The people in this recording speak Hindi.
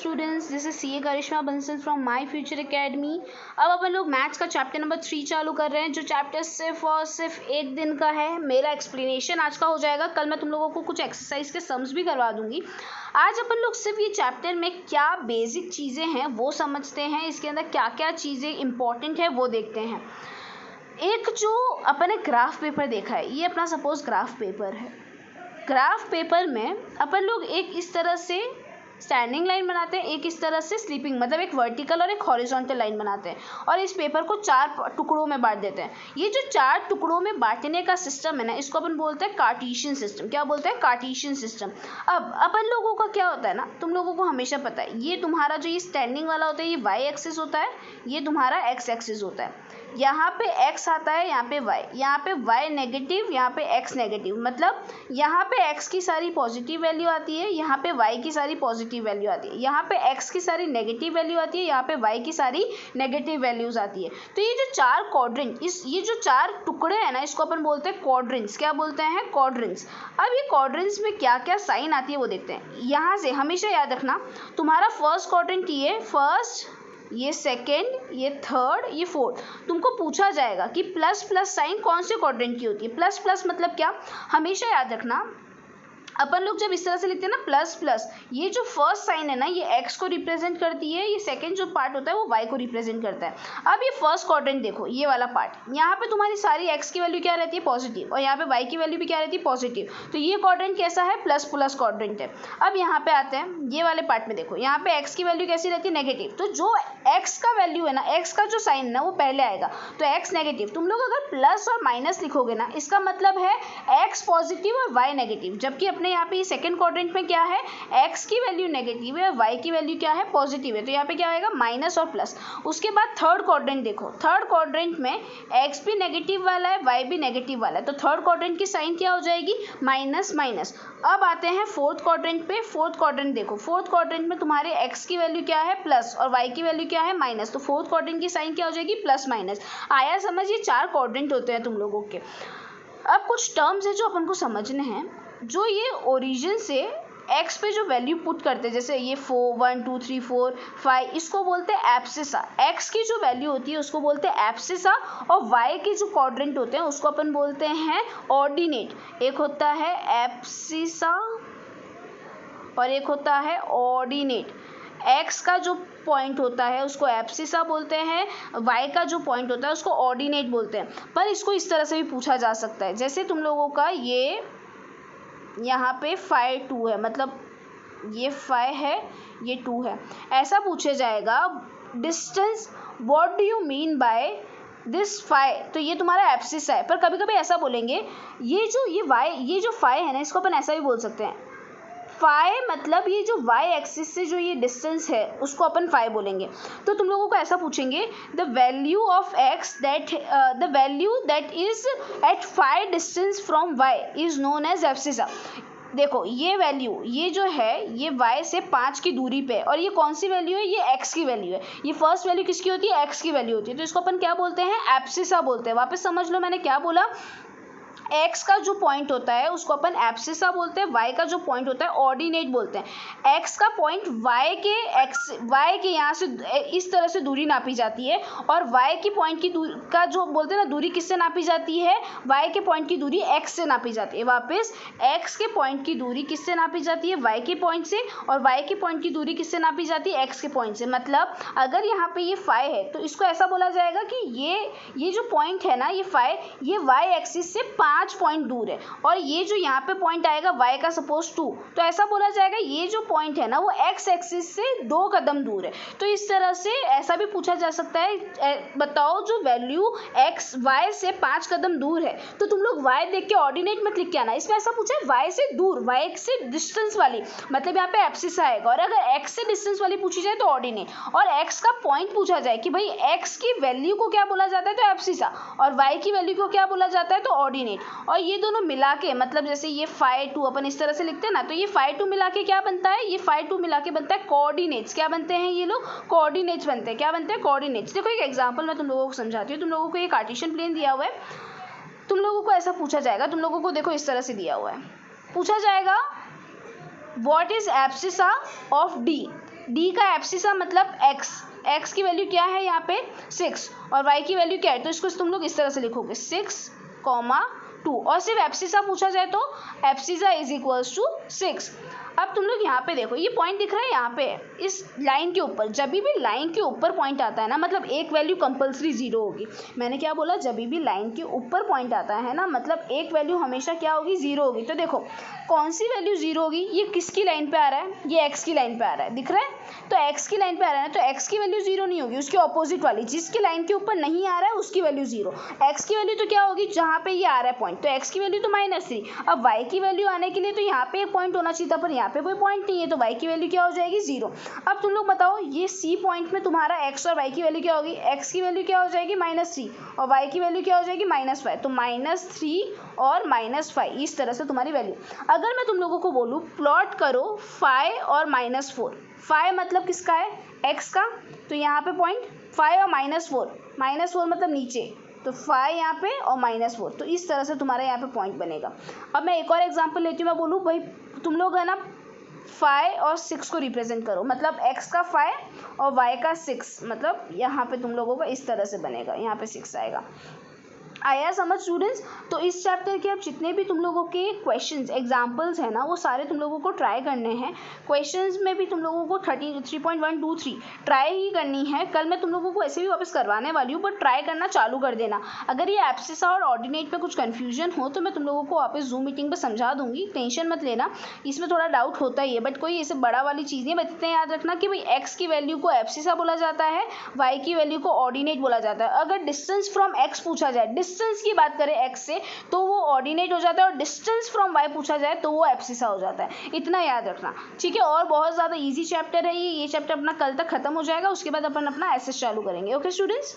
Students, this is CA Karishma Bansal from my future academy. अब अपन लोग मैथ्स का चैप्टर नंबर 3 चालू कर रहे हैं, जो चैप्टर सिर्फ और सिर्फ एक दिन का है। मेरा एक्सप्लेनेशन आज का हो जाएगा, कल मैं तुम लोगों को कुछ एक्सरसाइज के सम्स भी करवा दूंगी। आज अपन लोग सिर्फ ये चैप्टर में क्या बेसिक चीज़ें हैं वो समझते हैं, इसके अंदर क्या क्या चीज़ें इंपॉर्टेंट है वो देखते हैं। एक जो अपन ने ग्राफ पेपर देखा है, ये अपना सपोज ग्राफ पेपर है। ग्राफ पेपर में अपन लोग एक इस तरह से स्टैंडिंग लाइन बनाते हैं, एक इस तरह से स्लीपिंग, मतलब एक वर्टिकल और एक हॉरिजॉन्टल लाइन बनाते हैं, और इस पेपर को 4 टुकड़ों में बांट देते हैं। ये जो 4 टुकड़ों में बांटने का सिस्टम है ना, इसको अपन बोलते हैं कार्टेशियन सिस्टम। क्या बोलते हैं? Cartesian system. अब अपन लोगों का क्या होता है ना, तुम लोगों को हमेशा पता है, ये तुम्हारा जो ये स्टैंडिंग वाला होता है ये वाई एक्सिस होता है, ये तुम्हारा एक्स एक्सिस होता है। यहाँ पे x आता है, यहाँ पे y, यहाँ पे y नेगेटिव, यहाँ पे x नेगेटिव, मतलब यहाँ पे x की सारी पॉजिटिव वैल्यू आती है, यहाँ पे y की सारी पॉजिटिव वैल्यू आती है, यहाँ पे x की सारी नेगेटिव वैल्यू आती है, यहाँ पे y की सारी नेगेटिव वैल्यूज आती है। तो ये जो 4 क्वाड्रेंट, ये जो 4 टुकड़े हैं ना, इसको अपन बोलते हैं क्वाड्रेंट्स। क्या बोलते हैं? क्वाड्रेंट्स। अब ये क्वाड्रेंट्स में क्या क्या साइन आती है वो देखते हैं। यहाँ से हमेशा याद रखना, तुम्हारा फर्स्ट क्वाड्रेंट ये फर्स्ट, ये सेकेंड, ये थर्ड, ये फोर्थ। तुमको पूछा जाएगा कि प्लस प्लस साइन कौन से क्वाड्रेंट की होती है। प्लस प्लस मतलब क्या, हमेशा याद रखना, अपन लोग जब इस तरह से लिखते हैं ना प्लस प्लस, ये जो फर्स्ट साइन है ना ये x को रिप्रेजेंट करती है, ये सेकंड जो पार्ट होता है वो y को रिप्रेजेंट करता है। अब ये फर्स्ट क्वाड्रेंट देखो, ये वाला पार्ट, यहाँ पे तुम्हारी सारी x की वैल्यू क्या रहती है? पॉजिटिव, और यहाँ पे y की वैल्यू भी क्या रहती है? पॉजिटिव। तो ये क्वाड्रेंट कैसा है? प्लस प्लस क्वाड्रेंट है। अब यहाँ पे आते हैं, ये वाले पार्ट में देखो, यहाँ पे x की वैल्यू कैसी रहती है? नेगेटिव। तो जो x का वैल्यू है ना, x का जो साइन है ना वो पहले आएगा, तो x नेगेटिव। तुम लोग अगर प्लस और माइनस लिखोगे ना, इसका मतलब है x पॉजिटिव और y नेगेटिव, जबकि अपने यहाँ पे सेकंड क्वाड्रेंट में क्या है? x की वैल्यू नेगेटिव है, y की वैल्यू क्या है? पॉजिटिव है। तो यहाँ पे क्या आएगा? माइनस और प्लस। उसके बाद थर्ड क्वाड्रेंट देखो, थर्ड क्वाड्रेंट में x भी नेगेटिव वाला है, y भी नेगेटिव वाला है, तो थर्ड क्वाड्रेंट की साइन क्या हो जाएगी? Minus minus. अब आते हैं फोर्थ क्वाड्रेंट पे। फोर्थ क्वाड्रेंट देखो, फोर्थ क्वाड्रेंट में तुम्हारे x की वैल्यू क्या है? प्लस, और y की वैल्यू क्या है? माइनस। तो फोर्थ क्वाड्रेंट की साइन क्या हो जाएगी? Plus minus. आया समझ? ये 4 क्वाड्रेंट होते हैं तुम लोगों के। अब कुछ टर्म्स है जो अपन को समझने हैं, जो ये ओरिजिन से x पे जो वैल्यू पुट करते हैं, जैसे ये 4 1 2 3 4 5, इसको बोलते हैं एब्सिसा। x की जो वैल्यू होती है उसको बोलते हैं एब्सिसा, और y के जो क्वाड्रेंट होते हैं उसको अपन बोलते हैं ऑर्डिनेट। एक होता है एब्सिसा और एक होता है ऑर्डिनेट। x का जो पॉइंट होता है उसको एब्सिसा बोलते हैं, y का जो पॉइंट होता है उसको ऑर्डिनेट बोलते हैं। पर इसको इस तरह से भी पूछा जा सकता है, जैसे तुम लोगों का ये यहाँ पे 5 2 है, मतलब ये 5 है, ये 2 है, ऐसा पूछे जाएगा distance, what do you mean by this 5, तो ये तुम्हारा एब्सिसा है। पर कभी कभी ऐसा बोलेंगे, ये जो 5 है ना, इसको अपन ऐसा भी बोल सकते हैं, 5 मतलब ये जो y एक्सिस से जो ये डिस्टेंस है उसको अपन 5 बोलेंगे। तो तुम लोगों को ऐसा पूछेंगे, the value of x the value that is at 5 distance from y is known as abscissa. देखो ये वैल्यू, ये जो है ये y से 5 की दूरी पे है, और ये कौन सी वैल्यू है? ये x की वैल्यू है। ये फर्स्ट वैल्यू किसकी होती है? x की वैल्यू होती है। तो इसको अपन क्या बोलते हैं? एब्सिसा बोलते हैं। वापस समझ लो मैंने क्या बोला, x का जो पॉइंट होता है उसको अपन एब्सिसा बोलते हैं, y का जो पॉइंट होता है ऑर्डिनेट बोलते हैं। x का पॉइंट y के यहाँ से इस तरह से दूरी नापी जाती है, और y की पॉइंट की दूरी का जो बोलते हैं ना, दूरी किससे नापी जाती है? y के पॉइंट की दूरी x से नापी जाती है। वापस x के पॉइंट की दूरी किससे नापी जाती है? y के पॉइंट से, और y के पॉइंट की दूरी किससे नापी जाती है? x के पॉइंट से। मतलब अगर यहाँ पे ये 5 है तो इसको ऐसा बोला जाएगा कि ये जो पॉइंट है ना, ये 5, ये y एक्सिस से 5 पॉइंट दूर है, और ये जो यहाँ पे पॉइंट आएगा y का सपोज 2, तो ऐसा बोला जाएगा ये जो पॉइंट है ना वो x एक्सिस से 2 कदम दूर है। तो इस तरह से ऐसा भी पूछा जा सकता है, बताओ जो वैल्यू x y से 5 कदम दूर है, तो तुम लोग y देख के ऑर्डिनेट मत लिख के आना, इसमें ऐसा पूछा है y से दूर, y से डिस्टेंस वाली, मतलब यहाँ पे एब्सिसा आएगा। और अगर x से डिस्टेंस वाली पूछी जाए तो ऑर्डिनेट, और x का पॉइंट पूछा जाए कि भाई x की वैल्यू को क्या बोला जाता है, तो एब्सिसा, और y की वैल्यू को क्या बोला जाता है, तो ऑर्डिनेट। और ये दोनों मिला के, मतलब जैसे ये 5 2 अपन इस तरह से लिखते हैं ना, तो ये 5 2 मिला के क्या बनता है? ये 5 2 मिला के बनता है कोऑर्डिनेट्स। क्या बनते हैं ये लोग? कोऑर्डिनेट्स बनते हैं। क्या बनते हैं? कोऑर्डिनेट्स। देखो एक एग्जांपल मैं तुम लोगों को समझाती हूँ। तुम लोगों को ये कार्टेशियन प्लेन दिया हुआ है, तुम लोगों को ऐसा पूछा जाएगा, तुम लोगों को देखो इस तरह से दिया हुआ है, पूछा जाएगा what is abscissa of D. D का एब्सिसा मतलब एक्स की वैल्यू क्या है यहाँ पे 6 और वाई की वैल्यू क्या है, तो इसको तुम लोग इस तरह से लिखोगे 6,2 और सिर्फ एब्सिसा पूछा जाए तो एब्सिसा इज इक्वल्स टू 6। अब तुम लोग यहाँ पे देखो, ये पॉइंट दिख रहा है यहाँ पे इस लाइन के ऊपर, जब भी लाइन के ऊपर पॉइंट आता है ना मतलब एक वैल्यू कंपल्सरी जीरो होगी। मैंने क्या बोला, जब भी लाइन के ऊपर पॉइंट आता है ना मतलब एक वैल्यू हमेशा क्या होगी, जीरो होगी। तो देखो कौन सी वैल्यू जीरो होगी, ये किसकी लाइन पे आ रहा है, ये एक्स की लाइन पे आ रहा है, दिख रहा है, तो एक्स की लाइन पे आ रहा है ना, तो एक्स की वैल्यू जीरो नहीं होगी, उसके ऑपोजिट वाली जिसकी लाइन के ऊपर नहीं आ रहा है उसकी वैल्यू जीरो। एक्स की वैल्यू तो क्या होगी, जहाँ पे ये आ रहा है पॉइंट, तो एक्स की वैल्यू तो -3। अब वाई की वैल्यू आने के लिए तो यहाँ पे एक पॉइंट होना चाहिए था, पर यहाँ पे कोई पॉइंट नहीं है, तो वाई की वैल्यू क्या हो जाएगी, 0। अब तुम लोग बताओ ये सी पॉइंट में तुम्हारा एक्स और वाई की वैल्यू क्या होगी, एक्स की वैल्यू क्या हो जाएगी -3 और वाई की वैल्यू क्या हो जाएगी -5, तो -3 और -5 इस तरह से तुम्हारी वैल्यू। अगर मैं तुम लोगों को बोलूँ प्लॉट करो 5 और -4, 5 मतलब किसका है, एक्स का, तो यहाँ पे पॉइंट 5 और -4 मतलब नीचे, तो 5 यहाँ पे और -4, तो इस तरह से तुम्हारा यहाँ पे पॉइंट बनेगा। अब मैं एक और एग्जांपल लेती हूँ, मैं बोलूँ भाई तुम लोग है ना 5 और 6 को रिप्रेजेंट करो, मतलब x का 5 और y का 6, मतलब यहाँ पे तुम लोगों का इस तरह से बनेगा, यहाँ पे 6 आएगा। आया समझ स्टूडेंट्स। तो इस चैप्टर के अब जितने भी तुम लोगों के क्वेश्चंस एग्जांपल्स हैं ना वो सारे तुम लोगों को ट्राई करने हैं। क्वेश्चंस में भी तुम लोगों को 3.123 ट्राई ही करनी है। कल मैं तुम लोगों को ऐसे भी वापस करवाने वाली हूँ, बट ट्राई करना चालू कर देना। अगर ये एब्सिसा और ऑर्डिनेट में कुछ कन्फ्यूजन हो तो मैं तुम लोगों को वापस जूम मीटिंग पर समझा दूंगी, टेंशन मत लेना। इसमें थोड़ा डाउट होता ही है, बट कोई ऐसे बड़ा वाली चीज़ नहीं। बस इतना याद रखना कि भाई एक्स की वैल्यू को एब्सिसा बोला जाता है, वाई की वैल्यू को ऑर्डिनेट बोला जाता है। अगर डिस्टेंस फ्रॉम एक्स पूछा जाए, डिस्टेंस की बात करें एक्स से, तो वो ऑर्डिनेट हो जाता है, और डिस्टेंस फ्रॉम वाई पूछा जाए तो वो एब्सिसा हो जाता है। इतना याद रखना, ठीक है। और बहुत ज़्यादा इजी चैप्टर है ये चैप्टर अपना कल तक खत्म हो जाएगा, उसके बाद अपन अपना एसएस चालू करेंगे। Okay students.